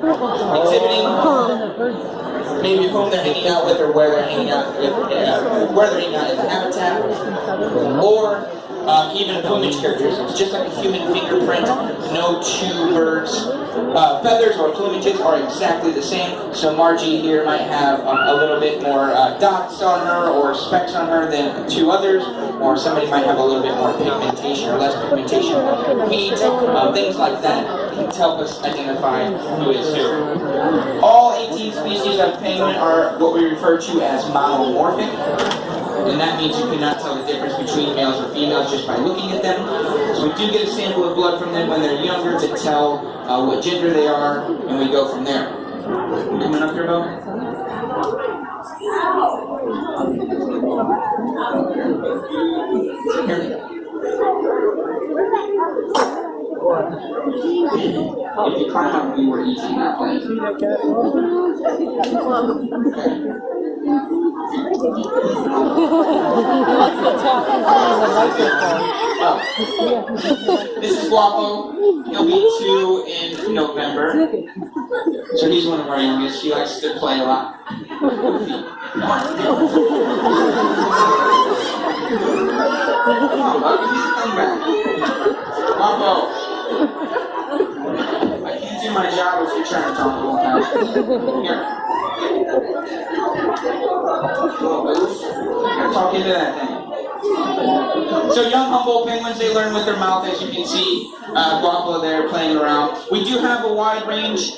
exhibiting maybe whom they're hanging out with or where they're hanging out with, where they're hanging out in the habitat, or even plumage characteristics, just like a human fingerprint. No two birds' feathers or plumages are exactly the same. So Margie here might have a little bit more dots on her or specks on her than two others, or somebody might have a little bit more pigmentation or less pigmentation on feet. Things like that can help us identify who is who. All 18 species of penguin are what we refer to as monomorphic. And that means you cannot tell the difference between males or females just by looking at them. So we do get a sample of blood from them when they're younger to tell what gender they are, and we go from there. Coming up here, Bo? Here. If you climb up, we were eating that place. This is Guapo. He'll be 2 in November. So he's one of our youngest. He likes to play a lot. Come on, bud. You need to come back. Guapo. I can't do my job if you're trying to talk the whole time. Here. Talk into that thing. So young Humboldt penguins, they learn with their mouth, as you can see. Guapo there playing around. We do have a wide range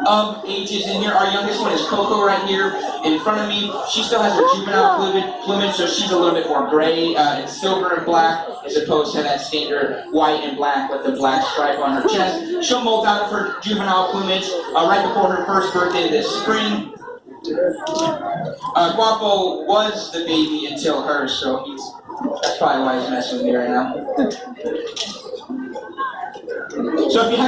of ages in here. Our youngest one is Coco right here in front of me. She still has her juvenile plumage, so she's a little bit more gray and silver and black, as opposed to that standard white and black with a black stripe on her chest. She'll molt out of her juvenile plumage right before her first birthday this spring. Guapo was the baby until hers, so that's probably why he's messing with me right now. So if you have